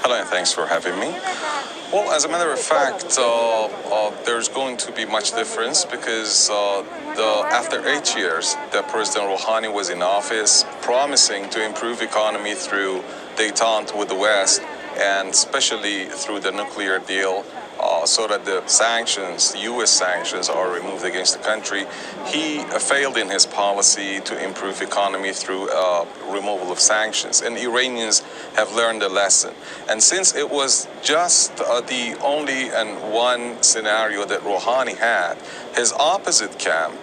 Hello, and thanks for having me. Well, as a matter of fact, there's going to be much difference because after 8 years that President Rouhani was in office, promising to improve economy through détente with the West, and especially through the nuclear deal, so that the sanctions, the U.S. sanctions, are removed against the country. He failed in his policy to improve economy through removal of sanctions, and Iranians have learned a lesson. And since it was just the only and one scenario that Rouhani had, his opposite camp,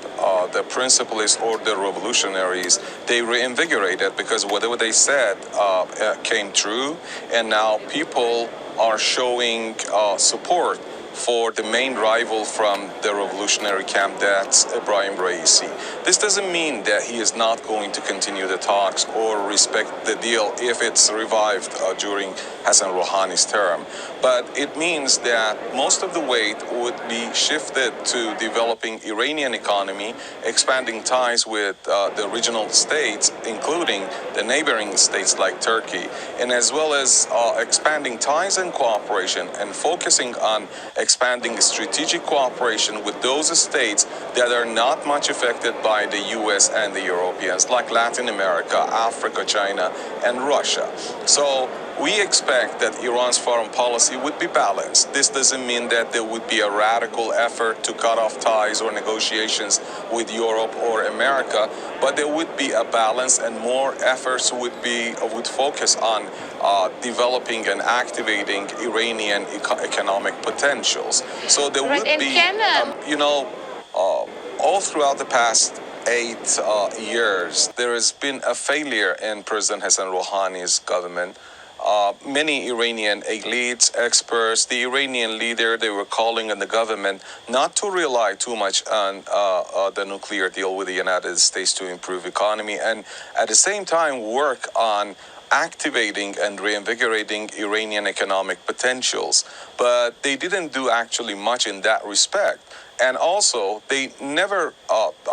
the principalists or the revolutionaries, they reinvigorated because whatever they said came true, and now people are showing support for the main rival from the revolutionary camp, that's Ibrahim Raisi. This doesn't mean that he is not going to continue the talks or respect the deal if it's revived during Hassan Rouhani's term. But it means that most of the weight would be shifted to developing Iranian economy, expanding ties with the regional states, including the neighboring states like Turkey, and as well as expanding ties and cooperation and focusing on expanding strategic cooperation with those states that are not much affected by the U.S. and the Europeans, like Latin America, Africa, China, and Russia. So we expect that Iran's foreign policy would be balanced. This doesn't mean that there would be a radical effort to cut off ties or negotiations with Europe or America, but there would be a balance, and more efforts would focus on developing and activating Iranian economic potentials. So there would be, all throughout the past 8 years, there has been a failure in President Hassan Rouhani's government. Many Iranian elites, experts, the Iranian leader, they were calling on the government not to rely too much on the nuclear deal with the United States to improve economy, and at the same time work on activating and reinvigorating Iranian economic potentials. But they didn't do actually much in that respect. And also, they never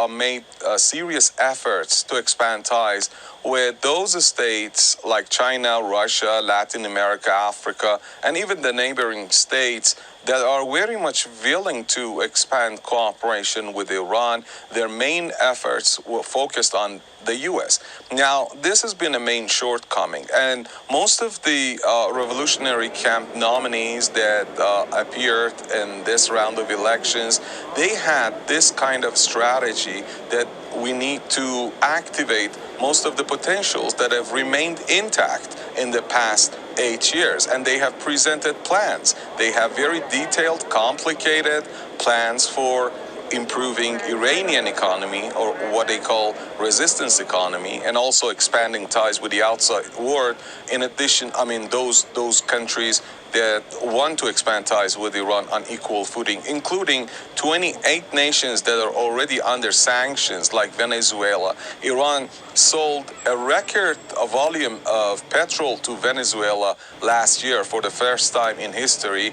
made serious efforts to expand ties with those states like China, Russia, Latin America, Africa, and even the neighboring states that are very much willing to expand cooperation with Iran. Their main efforts were focused on the U.S. Now, this has been a main shortcoming, and most of the revolutionary camp nominees that appeared in this round of elections, they had this kind of strategy that we need to activate most of the potentials that have remained intact in the past 8 years, and they have presented plans. They have very detailed, complicated plans for improving Iranian economy, or what they call resistance economy, and also expanding ties with the outside world. In addition, those countries that want to expand ties with Iran on equal footing, including 28 nations that are already under sanctions, like Venezuela. Iran sold a record volume of petrol to Venezuela last year. For the first time in history,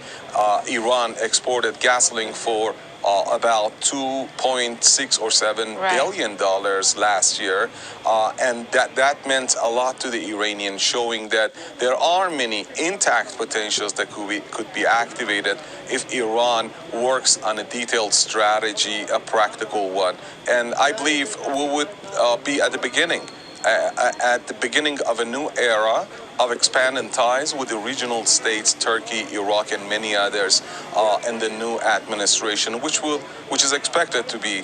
Iran exported gasoline for about $2.6 or $7 billion last year, and that meant a lot to the Iranians, showing that there are many intact potentials that could be activated if Iran works on a detailed strategy, a practical one. And I believe we would be at the beginning of a new era of expanding ties with the regional states, Turkey, Iraq, and many others, in the new administration, which is expected to be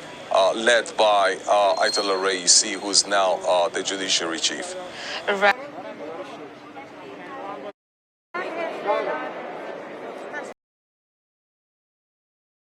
led by Ayatollah Raisi, who's now the judiciary chief. Right.